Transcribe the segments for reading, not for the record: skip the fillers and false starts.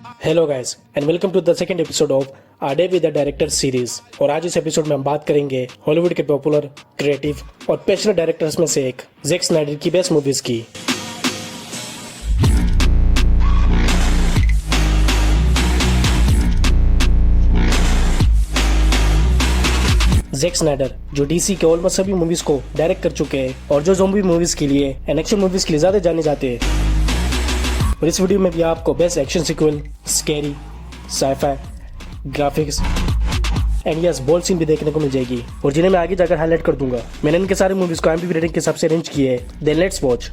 Hello guys and welcome to the second episode of a day with the director series. और आज इस episode में हम बात करेंगे हॉलीवुड के पॉपुलर, क्रिएटिव और पैशनेट डायरेक्टर्स में से एक जैक स्नाइडर की बेस्ट मूवीज की। जैक स्नाइडर जो डीसी के ऑलमोस्ट सभी मूवीज को डायरेक्ट कर चुके हैं और जो ज़ॉम्बी मूवीज के लिए एंड एक्शन मूवीज के लिए ज्यादा जाने जाते हैं। और इस वीडियो में भी आपको best action sequel, scary, sci fi, graphics and yes bold scene भी देखने को मिल जाएगी और जिन्हें मैं आगे जाकर हाईलाइट कर दूंगा। मैंने इनके सारे मूवीज को IMDb रेटिंग के हिसाब से अरेंज किए हैं। Then let's watch.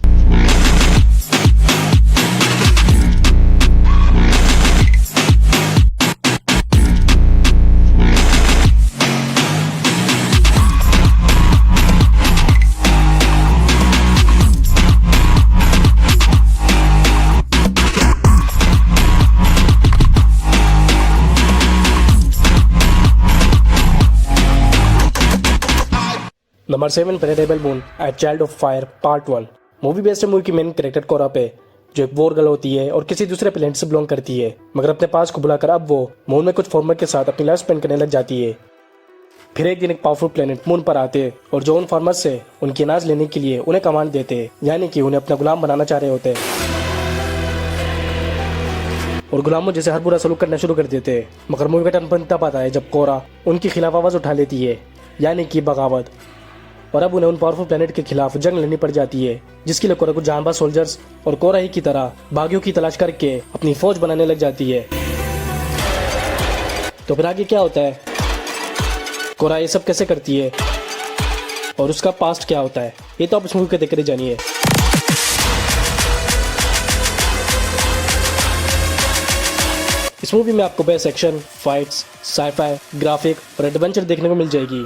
नंबर 7 पर rebel moon a child of fire part 1। Movie based है मूवी की मेन कैरेक्टर कोरा पे, जो एक वॉर गर्ल होती है और किसी दूसरे प्लेनेट से बिलोंग करती है, मगर अपने पास को बुलाकर अब वो मून में कुछ फॉर्मर के साथ अपनी लाइफ स्पेंड करने लग जाती है। फिर एक दिन एक पावरफुल प्लेनेट मून पर आते हैं और जो उन फार्मर्स से उनकी अनाज लेने के लिए उन्हें कमांड देते हैं, यानी कि उन्हें अपना गुलाम बनाना चाह रहे होते हैं और गुलामों जैसे हर बुरा सलूक करना शुरू कर देते हैं। मगर मूवी का टर्न तब आता है जब कोरा उनके खिलाफ आवाज उठा लेती है, यानी कि बगावत। और अब उन्हें उन पावरफुल प्लेनेट के खिलाफ जंग लड़नी पड़ जाती है, जिसके लिए कोरा कुछ जानबाज सोल्जर्स और कोरा ही की तरह बागियों की तलाश करके अपनी फौज बनाने लग जाती है। तो फिर आगे क्या होता है, कोरा ये सब कैसे करती है और उसका पास्ट क्या होता है, ये तो आप इस मूवी के देखकर जानिए। इस मूवी में आपको best action, fights, sci fi, graphic और एडवेंचर देखने को मिल जाएगी।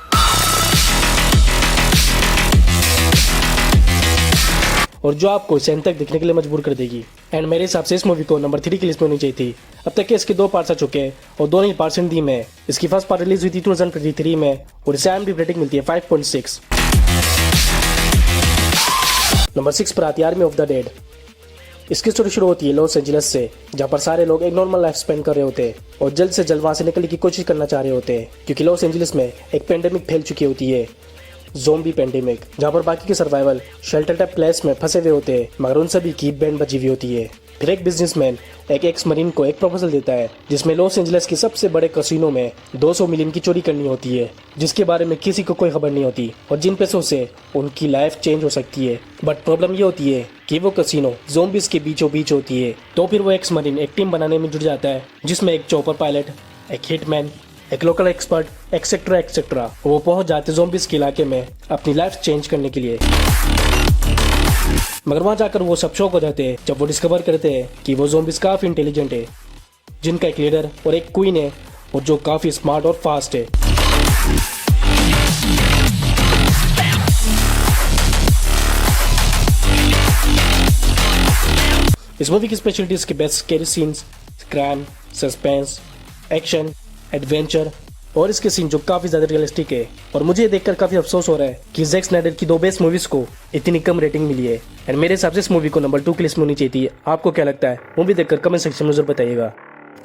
और जो आपको इसे अंत तक देखने के लिए मजबूर कर देगी। एंड मेरे हिसाब से इस मूवी को नंबर 3 की लिस्ट में होनी चाहिए थी। अब तक के इसके 2 पार्ट्स आ चुके हैं और दोनों ही पार्ट्स हिंदी में। इसकी फर्स्ट पार्ट रिलीज हुई थी 2023 में और इसे IMDb रेटिंग मिलती है 5.6। नंबर 6 पर आती है आर्मी ऑफ द डेड। इसकी स्टोरी शुरू होती है लॉस एंजलिस से, जहाँ पर सारे लोग एक नॉर्मल लाइफ स्पेंड कर रहे होते हैं और जल्द से जल्द वहां से निकलने की कोशिश करना चाह रहे होते हैं, क्योंकि लॉस एंजलिस में एक पेंडेमिक फैल चुकी होती है, ज़ोंबी पेंडेमिक, जहाँ पर बाकी के सर्वाइवल शेल्टर टाइप प्लेस में फंसे हुए होते हैं, मगर उन सभी की बैंड बजी हुई होती है। फिर एक बिजनेसमैन एक एक्स मरीन को एक प्रपोजल देता है, जिसमें लॉस एंजलिस के सबसे बड़े कसिनो में 200 मिलियन की चोरी करनी होती है, जिसके बारे में किसी को कोई खबर नहीं होती और जिन पैसों से उनकी लाइफ चेंज हो सकती है। बट प्रॉब्लम ये होती है कि वो कसिनो ज़ोंबीज के बीचों बीच होती है। तो फिर वो एक्स मरीन एक टीम बनाने में जुट जाता है, जिसमें एक चॉपर पायलट, एक हिटमैन, एक लोकल एक्सपर्ट, एक्सेट्रा एक्सेट्रा। वो पहुंच जाते ज़ोंबीज के इलाके में अपनी लाइफ चेंज करने के लिए। मगर वहां जाकर वो सब शॉक हो जाते हैं जब वो डिस्कवर करते हैं कि वो ज़ोंबीज काफी इंटेलिजेंट है, जिनका एक लीडर और एक क्वीन है और जो काफी स्मार्ट और फास्ट है। इस मूवी की स्पेशलिटी इसके best scary scenes, crime, suspense, action, adventure और इसके सीन जो काफी ज्यादा रियलिस्टिक है। और मुझे ये देखकर काफी अफसोस हो रहा है कि जैक स्नाइडर की 2 बेस्ट मूवीज को इतनी कम रेटिंग मिली है। एंड मेरे हिसाब से इस मूवी को नंबर 2 की लिस्ट में होनी चाहिए थी। आपको क्या लगता है, मूवी देखकर कमेंट सेक्शन में जरूर बताइएगा।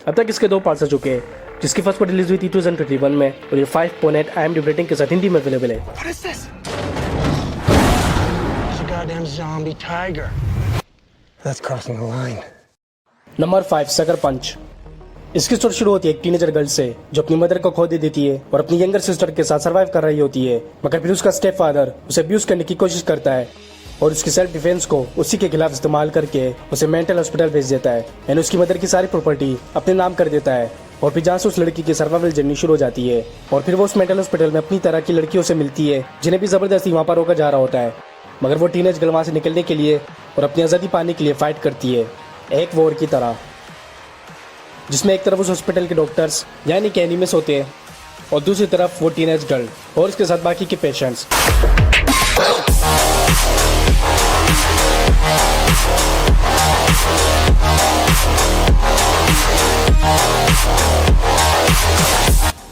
अब तक इसके 2 पार्ट्स आ चुके हैं, जिसकी फर्स्ट पार्ट रिलीज हुई थी 2021 में और ये 5.8 IMDb रेटिंग के साथ हिंदी में अवेलेबल है। नंबर 5 सकर पंच। इसकी स्टोरी शुरू होती है एक टीनेजर गर्ल से, जो अपनी मदर को खो दे देती है और अपनी यंगर सिस्टर के साथ सरवाइव कर रही होती है। मगर फिर उसका स्टेप फादर उसे अब्यूज करने की कोशिश करता है और उसकी सेल्फ डिफेंस को उसी के खिलाफ इस्तेमाल करके उसे मेंटल हॉस्पिटल भेज देता है एंड उसकी मदर की सारी प्रॉपर्टी अपने नाम कर देता है। और फिर जहाँ से उस लड़की की सर्वाइवल जर्नी शुरू हो जाती है और फिर वो उस मेंटल हॉस्पिटल में अपनी तरह की लड़कियों से मिलती है, जिन्हें भी जबरदस्ती वहाँ पर रोका जा रहा होता है। मगर वो टीनेज गर्ल वहाँ से निकलने के लिए और अपनी आज़ादी पाने के लिए फाइट करती है, एक वॉर की तरह, जिसमें एक तरफ उस हॉस्पिटल के डॉक्टर्स यानी कि एनिमिस होते हैं और दूसरी तरफ वो टीनेज गर्ल और उसके साथ बाकी के पेशेंट्स।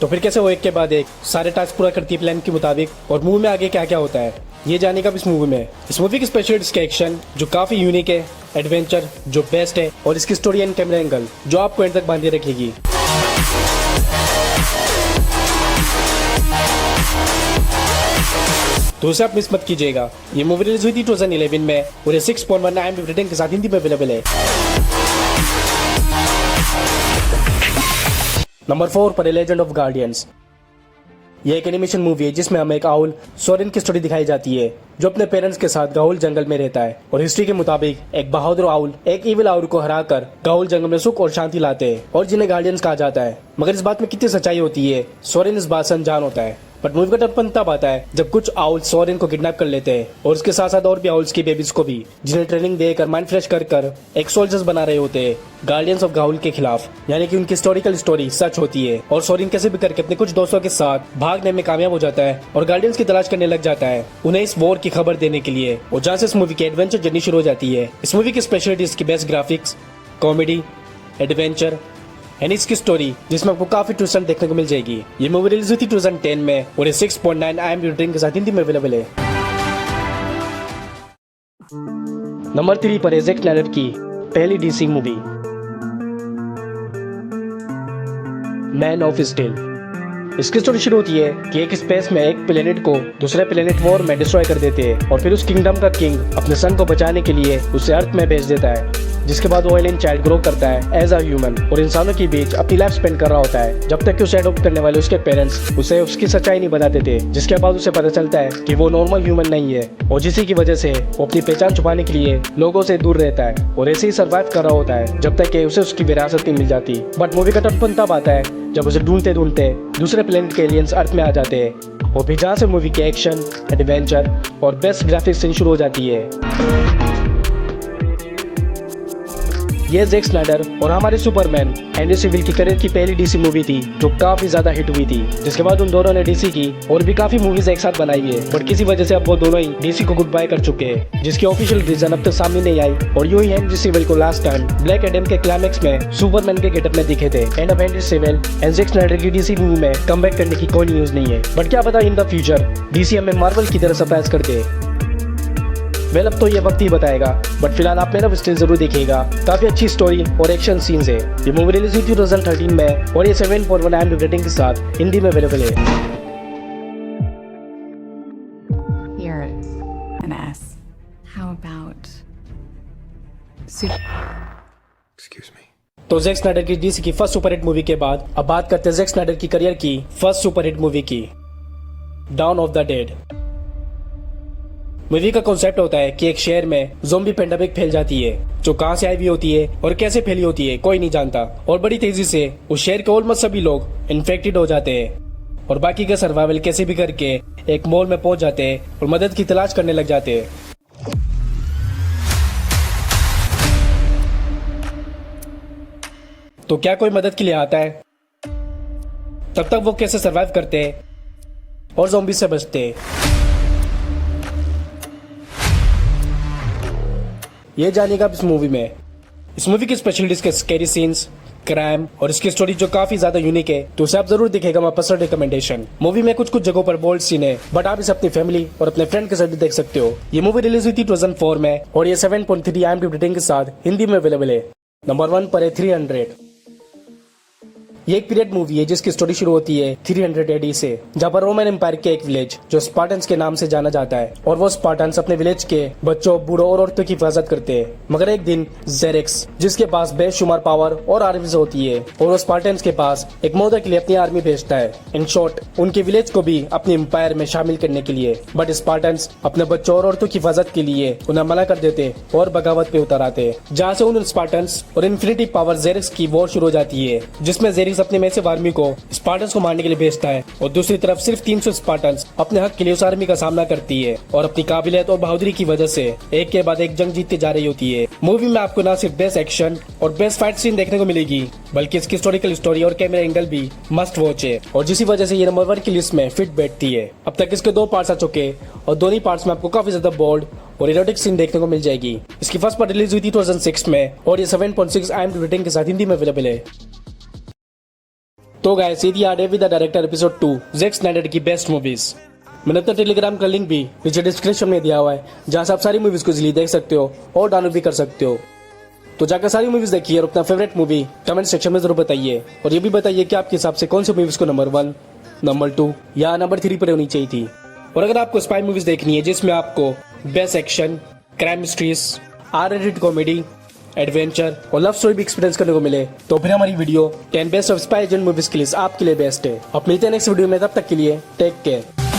तो फिर कैसे वो एक के बाद एक सारे टास्क पूरा करती है प्लान के मुताबिक, और मूवी में आगे क्या क्या होता है ये जाने का इस मूवी में। इस मूवी की स्पेशल इसका एक्शन जो काफी यूनिक है, एडवेंचर जो बेस्ट है, और इसकी स्टोरी एंड कैमरा एंगल जो आपको एंड तक बांधे रखेगी। तो उसे आप मिस मत कीजिएगा। ये मूवी रिलीज हुई थी 2011 में और ये 6.1 IMDb रेटिंग के साथ हिंदी में अवेलेबल है। नंबर 4 पर लेजेंड ऑफ गार्डियंस। यह एक एनिमेशन मूवी है जिसमें हमें एक आउल सोरेन की स्टोरी दिखाई जाती है जो अपने पेरेंट्स के साथ गाउल जंगल में रहता है, और हिस्ट्री के मुताबिक एक बहादुर आउल एक इविल आउल को हराकर गाउल जंगल में सुख और शांति लाते हैं और जिन्हें गार्डियंस कहा जाता है। मगर इस बात में कितनी सच्चाई होती है सोरेन इस बात से अनजान होता है। बट मूवी का टर्न तब आता है जब कुछ आउल सोरेन को किडनैप कर लेते हैं और उसके साथ साथ और भी आउल्स की बेबीज को भी, जिन्हें ट्रेनिंग देकर माइंड फ्रेश कर एक सोल्जर्स बना रहे होते हैं गार्डियंस ऑफ गाउल के खिलाफ। यानी कि उनकी हिस्टोरिकल स्टोरी सच होती है और सोरेन कैसे भी करके अपने कुछ दोस्तों के साथ भागने में कामयाब हो जाता है और गार्डियंस की तलाश करने लग जाता है उन्हें इस वॉर की खबर देने के लिए। और जहाँ से इस मूवी की एडवेंचर जर्नी शुरू हो जाती है। इस मूवी की स्पेशलिटी इसकी best graphics, comedy, adventure and इसकी स्टोरी जिसमें आपको काफी ट्विस्ट देखने को मिल जाएगी। ये मूवी रिलीज हुई थी 2010 में और ये 6.9 IMDb रेटिंग के साथ हिंदी में अवेलेबल है। नंबर 3 पर है ज़ैक स्नाइडर की पहली DC movie man of steel. इसकी स्टोरी शुरू होती है कि एक स्पेस में एक प्लेनेट को दूसरे प्लेनेट वॉर में डिस्ट्रॉय कर देते हैं और फिर उस किंगडम का किंग अपने सन को बचाने के लिए उसे अर्थ में भेज देता है। जिसके बाद वो एलियन चाइल्ड ग्रो करता है एज अ ह्यूमन और इंसानों के बीच अपनी लाइफ स्पेंड कर रहा होता है जब तक कि उसे अडॉप्ट करने वाले उसके पेरेंट्स उसे उसकी सच्चाई नहीं बताते थे। जिसके बाद उसे पता चलता है कि वो नॉर्मल ह्यूमन नहीं है और जिसी की वजह से वो अपनी पहचान छुपाने के लिए लोगों से दूर रहता है और ऐसे ही सर्वाइव कर रहा होता है जब तक कि उसे उसकी विरासत नहीं मिल जाती। बट मूवी का टर्न तब आता है जब उसे ढूंढते ढूंढते दूसरे प्लेनेट के एलियंस अर्थ में आ जाते हैं और फिर जहाँ से मूवी के एक्शन, एडवेंचर और बेस्ट ग्राफिक्स सीन शुरू हो जाती है। ये ज़ैक स्नाइडर और हमारे सुपरमैन हेनरी कैविल की करियर की पहली DC मूवी थी जो काफी ज्यादा हिट हुई थी। जिसके बाद उन दोनों ने DC की और भी काफी मूवीज एक साथ बनाई है, बट किसी वजह से अब वो दोनों ही DC को गुड बाय कर चुके हैं, जिसकी ऑफिशियल रीजन अब तक सामने नहीं आई। और यूं ही हेनरी कैविल को लास्ट टाइम ब्लैक एडम के क्लाइमेक्स में सुपरमैन के गेटअप में दिखे थे। एंड अब Henry Cavill and Zack Snyder की DC मूवी में कमबैक करने की कोई न्यूज नहीं है, बट क्या पता इन द फ्यूचर DC हमें मार्वल की तरह सरप्राइज कर दे। वेल अब तो ये वक्त ही बताएगा, बट फिलहाल आप मैन ऑफ स्टील जरूर देखिएगा। काफी अच्छी स्टोरी और एक्शन सीन्स है। ये मूवी रिलीज हुई थी 2013 में और ये 7.1 IMDb रेटिंग के साथ हिंदी में अवेलेबल है। You're an ass. How about Excuse me. तो ज़ैक स्नाइडर की DC की फर्स्ट सुपरहिट मूवी के बाद अब बात करते हैं ज़ैक स्नाइडर की करियर की फर्स्ट सुपरहिट मूवी की, down of the dead. Movie का कॉन्सेप्ट होता है कि एक शहर में ज़ॉम्बी पेंडेमिक फैल जाती है जो कहां से आई हुई होती है और कैसे फैली होती है कोई नहीं जानता, और बड़ी तेजी से उस शहर के ऑलमोस्ट सभी लोग इन्फेक्टेड हो जाते हैं और बाकी का सर्वाइवल कैसे भी करके एक मॉल में पहुंच जाते हैं और मदद की तलाश करने लग जाते हैं। तो क्या कोई मदद के लिए आता है? तब तक वो कैसे सर्वाइव करते हैं और ज़ॉम्बी से बचते हैं, ये जानेगा इस मूवी में। इस मूवी की स्पेशलिटीज के स्कैरी सीन्स, क्राइम और इसकी स्टोरी जो काफी ज्यादा यूनिक है, तो उसे आप जरूर देखेगा मेरा पर्सनल रिकमेंडेशन। मूवी में कुछ जगहों पर बोल्ड सीन है, बट आप इसे अपनी फैमिली और अपने फ्रेंड के साथ भी देख सकते हो। ये मूवी रिलीज हुई थी 2004 में और ये 7.3 IMDb रेटिंग के साथ हिंदी में अवेलेबल है। नंबर 1 पर है 300। ये एक पीरियड मूवी है जिसकी स्टोरी शुरू होती है 300 AD से, जहाँ पर रोमन एम्पायर के एक विलेज जो स्पार्टन्स के नाम से जाना जाता है, और वो स्पार्टन्स अपने विलेज के बच्चों, बूढ़ों और औरतों की हिफाजत करते हैं। मगर एक दिन ज़ेरेक्स, जिसके पास बेशुमार पावर और आर्मीज होती है, और वो स्पार्टन्स के पास एक मौका के लिए अपनी आर्मी भेजता है, इन शॉर्ट उनके विलेज को भी अपने एम्पायर में शामिल करने के लिए। बट स्पार्टन्स अपने बच्चों और औरतों की हिफाजत के लिए उन्हें मना कर देते और बगावत पे उतर आते, जहाँ से उन स्पार्टन्स और इन्फिनिटी पावर ज़ेरेक्स की वॉर शुरू हो जाती है, जिसमें ज़ेरेक्स अपने मैसिव आर्मी को स्पार्टन्स को मारने के लिए भेजता है और दूसरी तरफ सिर्फ 300 स्पार्टन्स अपने हक के लिए उस आर्मी का सामना करती है और अपनी काबिलियत और बहादुरी की वजह से एक के बाद एक जंग जीतती जा रही होती है। मूवी में आपको न सिर्फ बेस्ट एक्शन और बेस्ट फाइट सीन देखने को मिलेगी, बल्कि इसकी हिस्टोरिकल स्टोरी और कैमरा एंगल भी मस्ट वॉच है, और जिसी वजह से ये नंबर 1 की लिस्ट में फिट बैठती है। अब तक इसके 2 पार्ट्स आ चुके और दोनों ही पार्ट्स में आपको काफी ज्यादा बोल्ड और इरोटिक सीन देखने को मिल जाएगी। इसकी फर्स्ट पार्ट रिलीज हुई थी 2006 में और ये 7.6 IMDb रेटिंग के साथ हिंदी में अवेलेबल है। तो गाइस ये थी R with the director episode 2 Jack Snyder की बेस्ट मूवीज। मैंने अपना टेलीग्राम का लिंक भी नीचे डिस्क्रिप्शन में दिया हुआ है, जहां से आप सारी मूवीज को इजीली देख सकते हो और डाउनलोड भी कर सकते हो। तो जाकर सारी मूवीज देखिए और अपना फेवरेट मूवी कमेंट सेक्शन में जरूर बताइए, और ये भी बताइए कि आपके हिसाब से कौन सी मूवीज को नंबर 1, नंबर 2 या नंबर 3 पर होनी चाहिए थी। और अगर आपको स्पाई मूवीज देखनी है जिसमें आपको best action, crime mysteries, R-rated comedy, adventure और लव स्टोरी भी एक्सपीरियंस करने को मिले, तो फिर हमारी video 10 best of spy agent movies की लिस्ट आपके लिए बेस्ट है। अब मिलते हैं नेक्स्ट वीडियो में, तब तक के लिए टेक केयर।